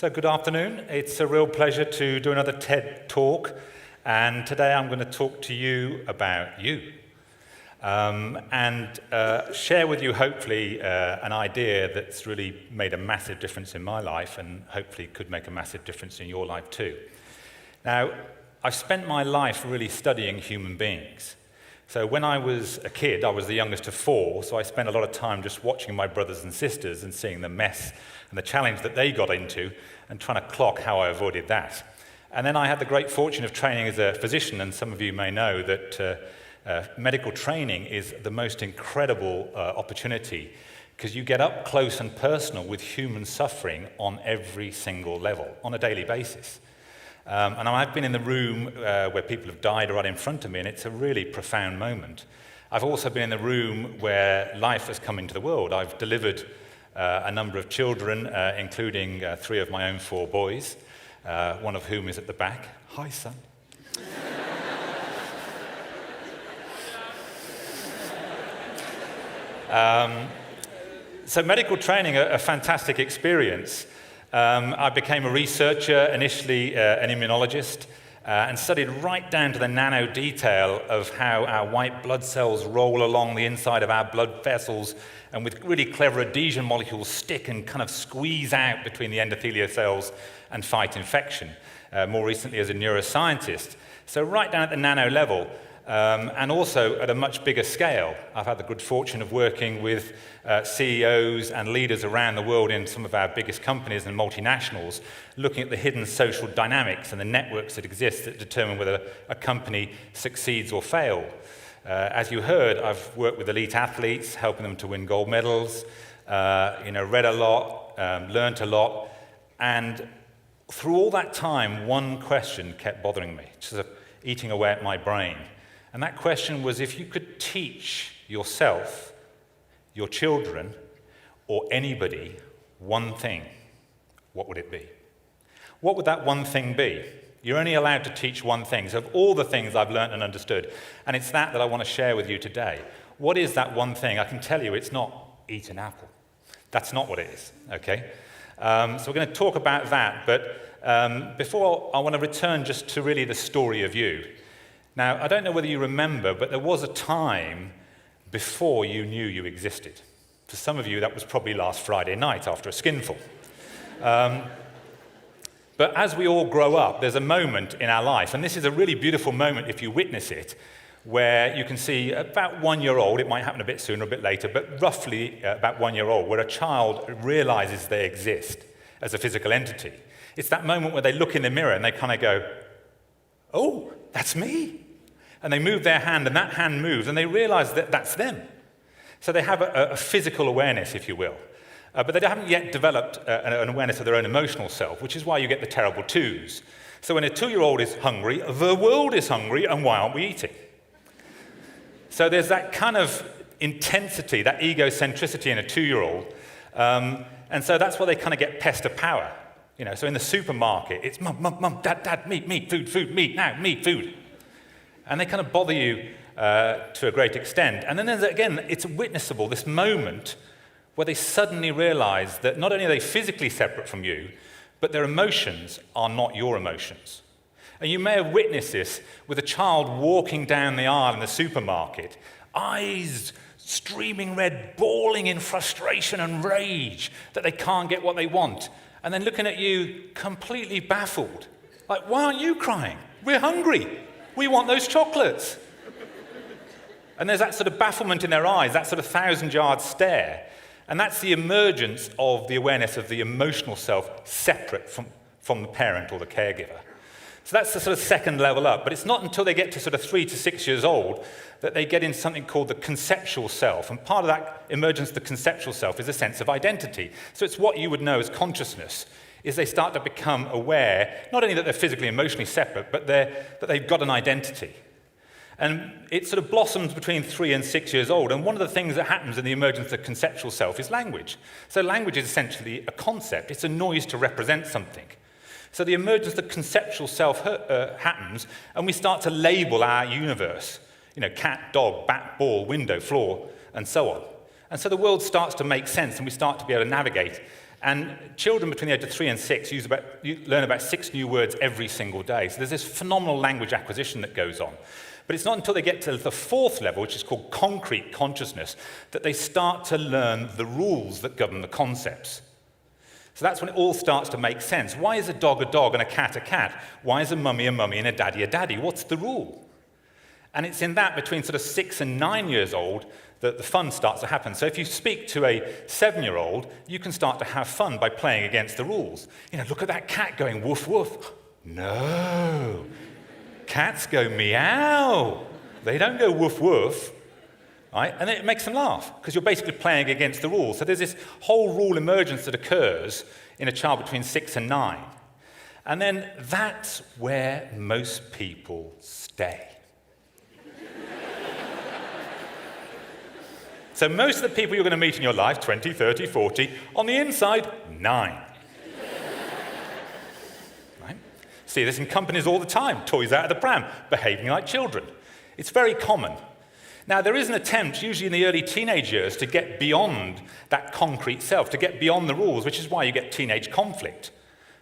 So good afternoon. It's a real pleasure to do another TED Talk, and today I'm going to talk to you about you, and share with you hopefully an idea that's really made a massive difference in my life and hopefully could make a massive difference in your life too. Now, I've spent my life really studying human beings. So when I was a kid, I was the youngest of four, so I spent a lot of time just watching my brothers and sisters and seeing the mess and the challenge that they got into and trying to clock how I avoided that. And then I had the great fortune of training as a physician, and some of you may know that medical training is the most incredible opportunity because you get up close and personal with human suffering on every single level, on a daily basis. And I've been in the room where people have died right in front of me, and it's a really profound moment. I've also been in the room where life has come into the world. I've delivered a number of children, including 3 of my own 4 boys, one of whom is at the back. Hi, son. So medical training, a fantastic experience. I became a researcher, initially an immunologist, and studied right down to the nano detail of how our white blood cells roll along the inside of our blood vessels and with really clever adhesion molecules stick and kind of squeeze out between the endothelial cells and fight infection, more recently as a neuroscientist. So right down at the nano level, and also at a much bigger scale. I've had the good fortune of working with CEOs and leaders around the world in some of our biggest companies and multinationals, looking at the hidden social dynamics and the networks that exist that determine whether a company succeeds or fails. As you heard, I've worked with elite athletes, helping them to win gold medals, read a lot, learned a lot, and through all that time, one question kept bothering me, sort of eating away at my brain. And that question was, if you could teach yourself, your children, or anybody one thing, what would it be? What would that one thing be? You're only allowed to teach one thing. So of all the things I've learned and understood, and it's that I want to share with you today. What is that one thing? I can tell you it's not eat an apple. That's not what it is, okay? So we're going to talk about that, but before I want to return just to really the story of you. Now, I don't know whether you remember, but there was a time before you knew you existed. For some of you, that was probably last Friday night after a skinful. But as we all grow up, there's a moment in our life, and this is a really beautiful moment if you witness it, where you can see about 1 year old, it might happen a bit sooner or a bit later, but roughly about 1 year old, where a child realizes they exist as a physical entity. It's that moment where they look in the mirror and they kind of go, oh, that's me. And they move their hand, and that hand moves, and they realize that that's them. So they have a physical awareness, if you will. But they haven't yet developed an awareness of their own emotional self, which is why you get the terrible twos. So when a 2-year-old is hungry, the world is hungry, and why aren't we eating? So there's that kind of intensity, that egocentricity in a 2-year-old. And so that's why they kind of get pest of power. So in the supermarket, it's mum, mum, mum, dad, dad, meat, food, food, meat, now, meat, food. And they kind of bother you to a great extent. And then there's, again, it's witnessable, this moment where they suddenly realize that not only are they physically separate from you, but their emotions are not your emotions. And you may have witnessed this with a child walking down the aisle in the supermarket, eyes streaming red, bawling in frustration and rage that they can't get what they want, and then looking at you completely baffled. Like, why aren't you crying? We're hungry. We want those chocolates. And there's that sort of bafflement in their eyes, that sort of 1,000-yard stare. And that's the emergence of the awareness of the emotional self separate from the parent or the caregiver. So that's the sort of second level up. But it's not until they get to sort of 3 to 6 years old that they get into something called the conceptual self. And part of that emergence of the conceptual self is a sense of identity. So it's what you would know as consciousness, is they start to become aware, not only that they're physically and emotionally separate, but that they've got an identity. And it sort of blossoms between 3 and 6 years old. And one of the things that happens in the emergence of the conceptual self is language. So language is essentially a concept. It's a noise to represent something. So the emergence of the conceptual self happens, and we start to label our universe. Cat, dog, bat, ball, window, floor, and so on. And so the world starts to make sense, and we start to be able to navigate. And children between the age of 3 and 6 learn about 6 new words every single day. So there's this phenomenal language acquisition that goes on. But it's not until they get to the 4th level, which is called concrete consciousness, that they start to learn the rules that govern the concepts. So that's when it all starts to make sense. Why is a dog and a cat? Why is a mummy and a daddy a daddy? What's the rule? And it's in that between sort of 6 and 9 years old that the fun starts to happen. So if you speak to a 7-year-old, you can start to have fun by playing against the rules. Look at that cat going woof woof. No. Cats go meow. They don't go woof woof. Right? And it makes them laugh because you're basically playing against the rules. So there's this whole rule emergence that occurs in a child between 6 and 9. And then that's where most people stay. So most of the people you're going to meet in your life, 20, 30, 40, on the inside, 9. Right? See this in companies all the time, toys out of the pram, behaving like children. It's very common. Now, there is an attempt, usually in the early teenage years, to get beyond that concrete self, to get beyond the rules, which is why you get teenage conflict.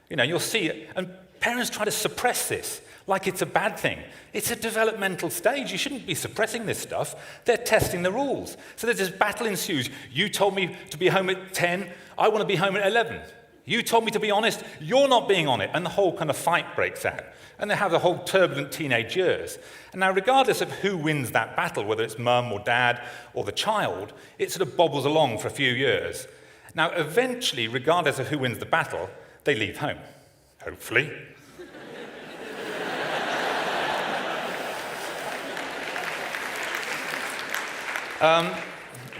You'll see it, and parents try to suppress this like it's a bad thing. It's a developmental stage. You shouldn't be suppressing this stuff. They're testing the rules. So there's this battle ensues. You told me to be home at 10. I want to be home at 11. You told me to be honest. You're not being on it. And the whole kind of fight breaks out. And they have the whole turbulent teenage years. And now, regardless of who wins that battle, whether it's mum or dad or the child, it sort of bobbles along for a few years. Now, eventually, regardless of who wins the battle, they leave home. Hopefully.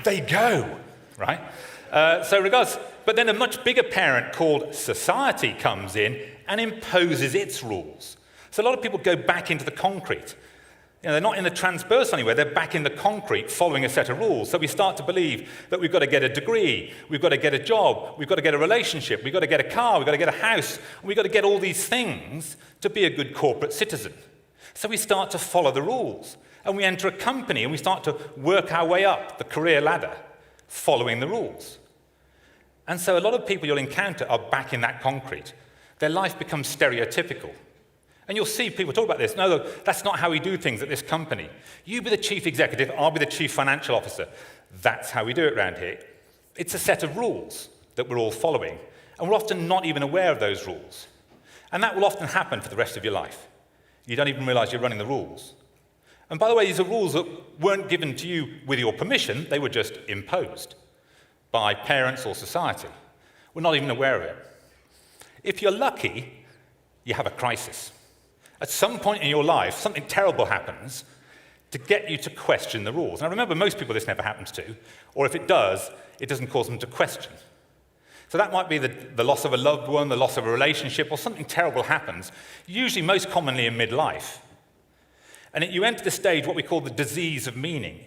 They go, right? So regardless, but then a much bigger parent called society comes in and imposes its rules. So a lot of people go back into the concrete. They're not in the transversal anywhere, they're back in the concrete following a set of rules. So we start to believe that we've got to get a degree, we've got to get a job, we've got to get a relationship, we've got to get a car, we've got to get a house, and we've got to get all these things to be a good corporate citizen. So we start to follow the rules. And we enter a company and we start to work our way up the career ladder, following the rules. And so a lot of people you'll encounter are back in that concrete. Their life becomes stereotypical. And you'll see people talk about this. No, look, that's not how we do things at this company. You be the chief executive, I'll be the chief financial officer. That's how we do it around here. It's a set of rules that we're all following. And we're often not even aware of those rules. And that will often happen for the rest of your life. You don't even realize you're running the rules. And by the way, these are rules that weren't given to you with your permission. They were just imposed by parents or society. We're not even aware of it. If you're lucky, you have a crisis. At some point in your life, something terrible happens to get you to question the rules. Now, remember, most people this never happens to, or if it does, it doesn't cause them to question. So that might be the loss of a loved one, the loss of a relationship, or something terrible happens, usually most commonly in midlife. And you enter the stage, what we call the disease of meaning,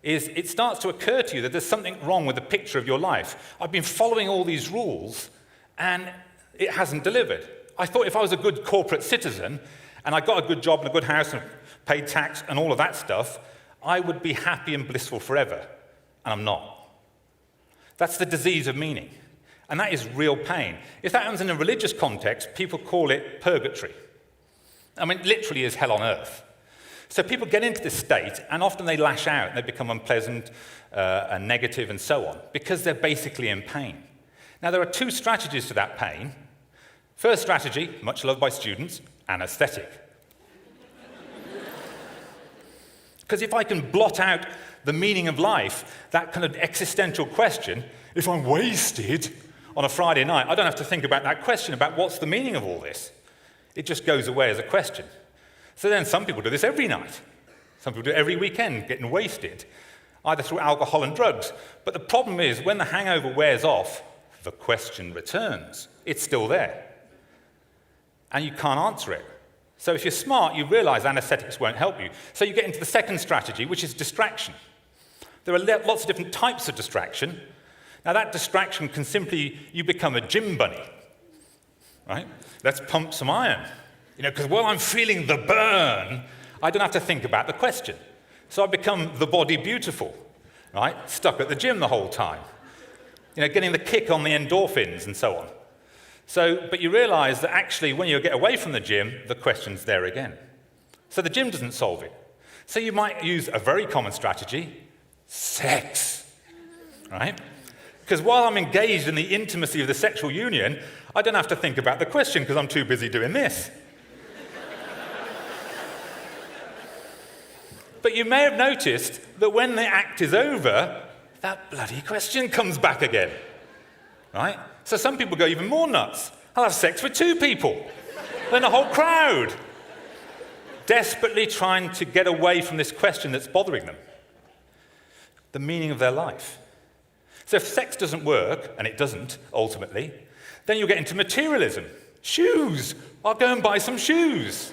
is it starts to occur to you that there's something wrong with the picture of your life. I've been following all these rules, and it hasn't delivered. I thought if I was a good corporate citizen, and I got a good job and a good house and paid tax and all of that stuff, I would be happy and blissful forever, and I'm not. That's the disease of meaning, and that is real pain. If that happens in a religious context, people call it purgatory. I mean, it literally is hell on earth. So people get into this state, and often they lash out, and they become unpleasant and negative and so on, because they're basically in pain. Now, there are 2 strategies to that pain. First strategy, much loved by students, anesthetic. Because if I can blot out the meaning of life, that kind of existential question, if I'm wasted on a Friday night, I don't have to think about that question, about what's the meaning of all this. It just goes away as a question. So then some people do this every night. Some people do it every weekend, getting wasted, either through alcohol and drugs. But the problem is, when the hangover wears off, the question returns. It's still there. And you can't answer it. So if you're smart, you realize anesthetics won't help you. So you get into the second strategy, which is distraction. There are lots of different types of distraction. Now that distraction can simply, you become a gym bunny, right? Let's pump some iron. Because while I'm feeling the burn, I don't have to think about the question. So I become the body beautiful, right? Stuck at the gym the whole time. getting the kick on the endorphins and so on. But you realize that actually when you get away from the gym, the question's there again. So the gym doesn't solve it. So you might use a very common strategy, sex, right? Because while I'm engaged in the intimacy of the sexual union, I don't have to think about the question because I'm too busy doing this. But you may have noticed that when the act is over, that bloody question comes back again, right? So some people go even more nuts. I'll have sex with 2 people, then a whole crowd, desperately trying to get away from this question that's bothering them, the meaning of their life. So if sex doesn't work, and it doesn't, ultimately, then you'll get into materialism. Shoes. I'll go and buy some shoes,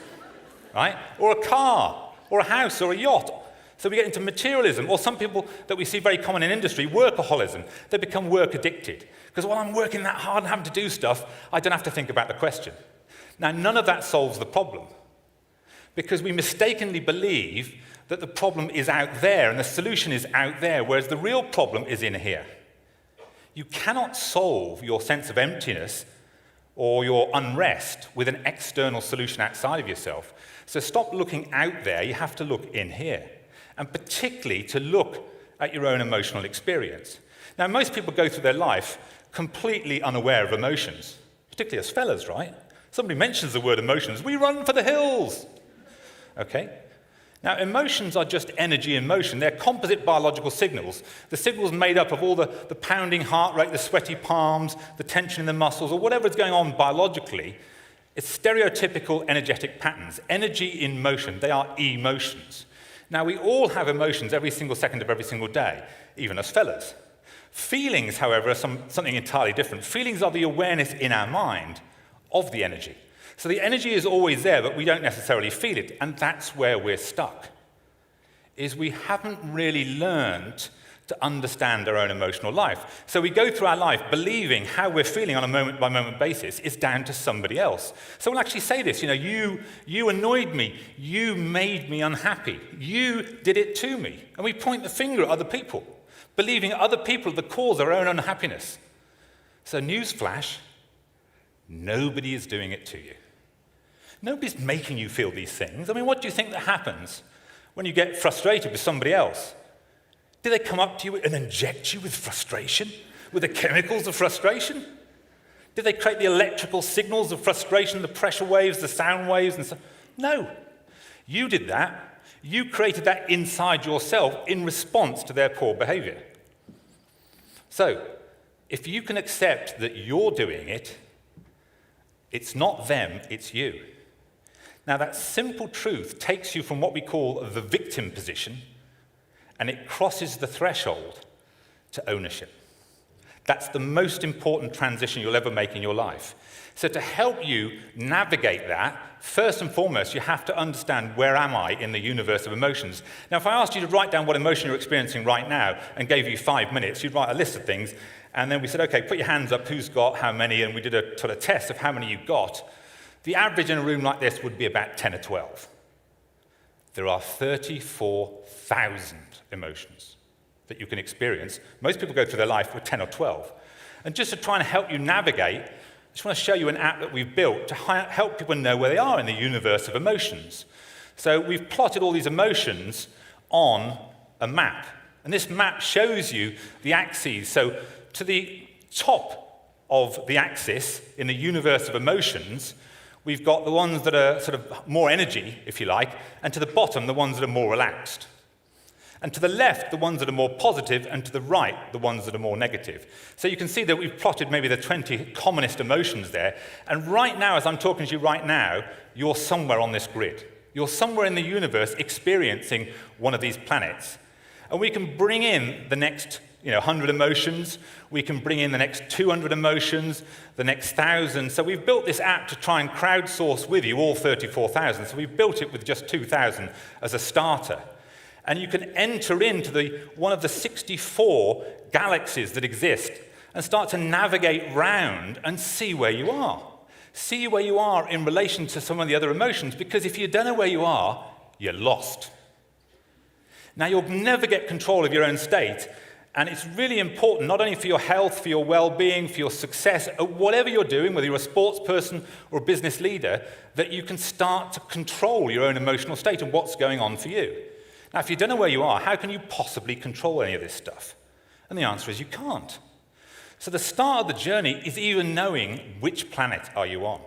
right? Or a car, or a house, or a yacht. So we get into materialism, or some people that we see very common in industry, workaholism. They become work addicted. Because while I'm working that hard and having to do stuff, I don't have to think about the question. Now, none of that solves the problem. Because we mistakenly believe that the problem is out there and the solution is out there, whereas the real problem is in here. You cannot solve your sense of emptiness or your unrest with an external solution outside of yourself. So stop looking out there, you have to look in here. And particularly to look at your own emotional experience. Now, most people go through their life completely unaware of emotions, particularly as fellas, right? Somebody mentions the word emotions, we run for the hills. Okay? Now, emotions are just energy in motion. They're composite biological signals. The signals made up of all the pounding heart rate, the sweaty palms, the tension in the muscles, or whatever is going on biologically. It's stereotypical energetic patterns. Energy in motion. They are emotions. Now, we all have emotions every single second of every single day, even as fellas. Feelings, however, are something entirely different. Feelings are the awareness in our mind of the energy. So the energy is always there, but we don't necessarily feel it, and that's where we're stuck, is we haven't really learned to understand our own emotional life. So we go through our life believing how we're feeling on a moment-by-moment basis is down to somebody else. So we'll actually say this, you annoyed me, you made me unhappy, you did it to me. And we point the finger at other people, believing other people are the cause of our own unhappiness. So newsflash, nobody is doing it to you. Nobody's making you feel these things. I mean, what do you think that happens when you get frustrated with somebody else? Do they come up to you and inject you with frustration, with the chemicals of frustration? Did they create the electrical signals of frustration, the pressure waves, the sound waves, and so? No. You did that. You created that inside yourself in response to their poor behavior. So, if you can accept that you're doing it, it's not them, it's you. Now, that simple truth takes you from what we call the victim position, and it crosses the threshold to ownership. That's the most important transition you'll ever make in your life. So to help you navigate that, first and foremost, you have to understand where am I in the universe of emotions. Now, if I asked you to write down what emotion you're experiencing right now and gave you 5 minutes, you'd write a list of things, and then we said, okay, put your hands up, who's got how many, and we did a sort of test of how many you got. The average in a room like this would be about 10 or 12. There are 34,000 emotions that you can experience. Most people go through their life with 10 or 12. And just to try and help you navigate, I just want to show you an app that we've built to help people know where they are in the universe of emotions. So we've plotted all these emotions on a map. And this map shows you the axes. So to the top of the axis in the universe of emotions, we've got the ones that are sort of more energy, if you like, and to the bottom, the ones that are more relaxed. And to the left, the ones that are more positive, and to the right, the ones that are more negative. So you can see that we've plotted maybe the 20 commonest emotions there. And right now, as I'm talking to you right now, you're somewhere on this grid. You're somewhere in the universe experiencing one of these planets. And we can bring in the next 100 emotions. We can bring in the next 200 emotions, the next 1,000. So we've built this app to try and crowdsource with you all 34,000. So we've built it with just 2,000 as a starter. And you can enter into one of the 64 galaxies that exist and start to navigate round and see where you are. See where you are in relation to some of the other emotions, because if you don't know where you are, you're lost. Now, you'll never get control of your own state And it's really important, not only for your health, for your well-being, for your success, whatever you're doing, whether you're a sports person or a business leader, that you can start to control your own emotional state and what's going on for you. Now, if you don't know where you are, how can you possibly control any of this stuff? And the answer is you can't. So the start of the journey is even knowing which planet are you on.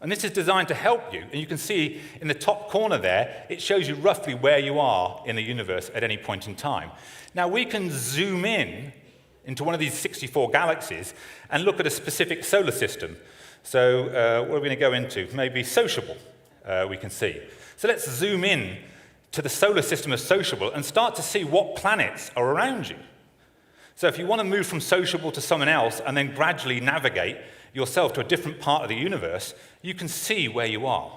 And this is designed to help you. And you can see in the top corner there, it shows you roughly where you are in the universe at any point in time. Now, we can zoom in into one of these 64 galaxies and look at a specific solar system. So what are we going to go into? Maybe Sociable, we can see. So let's zoom in to the solar system of Sociable and start to see what planets are around you. So if you want to move from Sociable to someone else and then gradually navigate yourself to a different part of the universe, you can see where you are.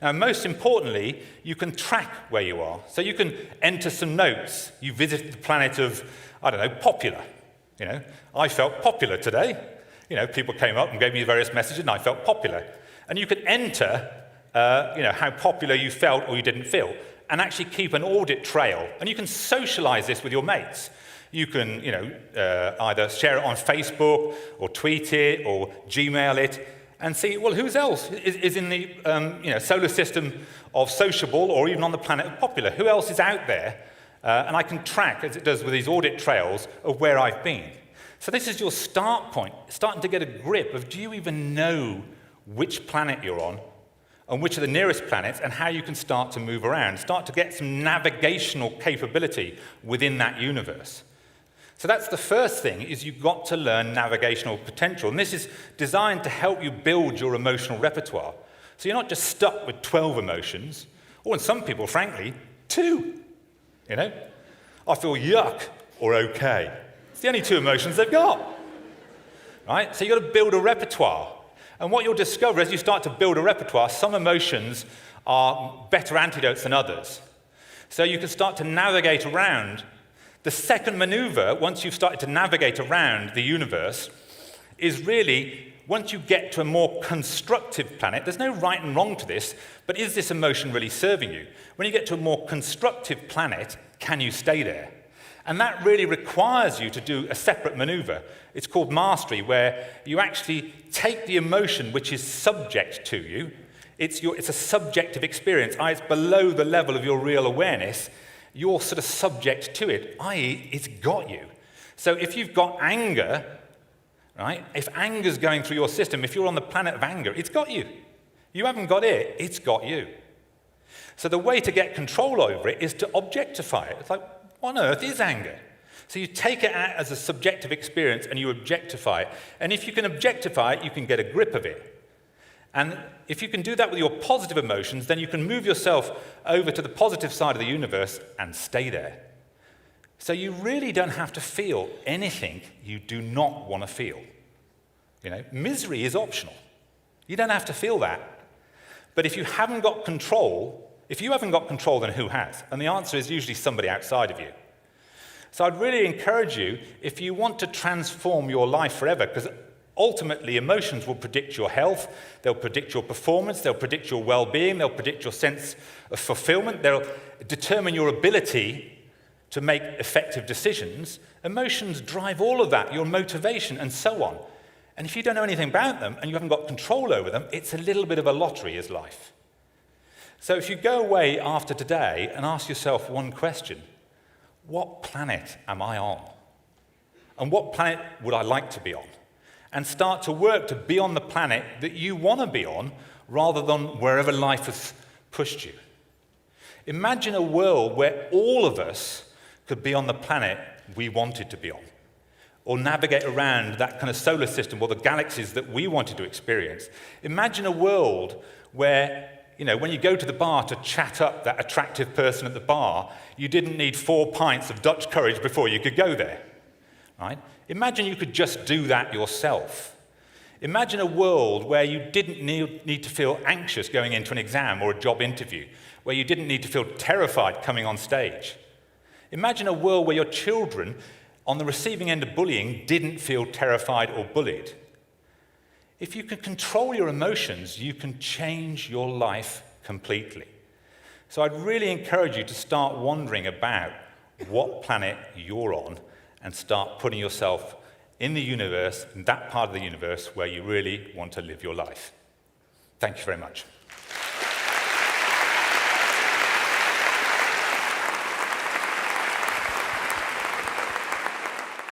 Now, most importantly, you can track where you are. So you can enter some notes. You visited the planet of, I don't know, popular. You know, I felt popular today. You know, people came up and gave me various messages, and I felt popular. And you could enter, how popular you felt or you didn't feel, and actually keep an audit trail. And you can socialize this with your mates. You can, either share it on Facebook or tweet it or Gmail it and see, well, who else is in the solar system of Sociable or even on the planet of Popular? Who else is out there? And I can track, as it does with these audit trails, of where I've been. So this is your start point, starting to get a grip of, do you even know which planet you're on and which are the nearest planets and how you can start to move around, start to get some navigational capability within that universe. So that's the first thing, is you've got to learn navigational potential. And this is designed to help you build your emotional repertoire. So you're not just stuck with 12 emotions, or in some people, frankly, 2. I feel yuck or okay. It's the only 2 emotions they've got. Right? So you've got to build a repertoire. And what you'll discover as you start to build a repertoire, some emotions are better antidotes than others. So you can start to navigate around. The second maneuver, once you've started to navigate around the universe, is really, once you get to a more constructive planet, there's no right and wrong to this, but is this emotion really serving you? When you get to a more constructive planet, can you stay there? And that really requires you to do a separate maneuver. It's called mastery, where you actually take the emotion which is subject to you. It's a subjective experience, it's below the level of your real awareness. You're sort of subject to it, i.e., it's got you. So if you've got anger, right, if anger's going through your system, if you're on the planet of anger, it's got you. You haven't got it, it's got you. So the way to get control over it is to objectify it. It's like, what on earth is anger? So you take it out as a subjective experience and you objectify it. And if you can objectify it, you can get a grip of it. And if you can do that with your positive emotions, then you can move yourself over to the positive side of the universe and stay there. So you really don't have to feel anything you do not want to feel. Misery is optional. You don't have to feel that. But if you haven't got control, then who has? And the answer is usually somebody outside of you. So I'd really encourage you, if you want to transform your life forever, because ultimately, emotions will predict your health, they'll predict your performance, they'll predict your well-being, they'll predict your sense of fulfillment, they'll determine your ability to make effective decisions. Emotions drive all of that, your motivation, and so on. And if you don't know anything about them and you haven't got control over them, it's a little bit of a lottery, is life. So if you go away after today and ask yourself one question, what planet am I on? And what planet would I like to be on? And start to work to be on the planet that you want to be on rather than wherever life has pushed you. Imagine a world where all of us could be on the planet we wanted to be on, or navigate around that kind of solar system or the galaxies that we wanted to experience. Imagine a world where, when you go to the bar to chat up that attractive person at the bar, you didn't need 4 pints of Dutch courage before you could go there, right? Imagine you could just do that yourself. Imagine a world where you didn't need to feel anxious going into an exam or a job interview, where you didn't need to feel terrified coming on stage. Imagine a world where your children, on the receiving end of bullying, didn't feel terrified or bullied. If you can control your emotions, you can change your life completely. So I'd really encourage you to start wondering about what planet you're on and start putting yourself in the universe, in that part of the universe where you really want to live your life. Thank you very much.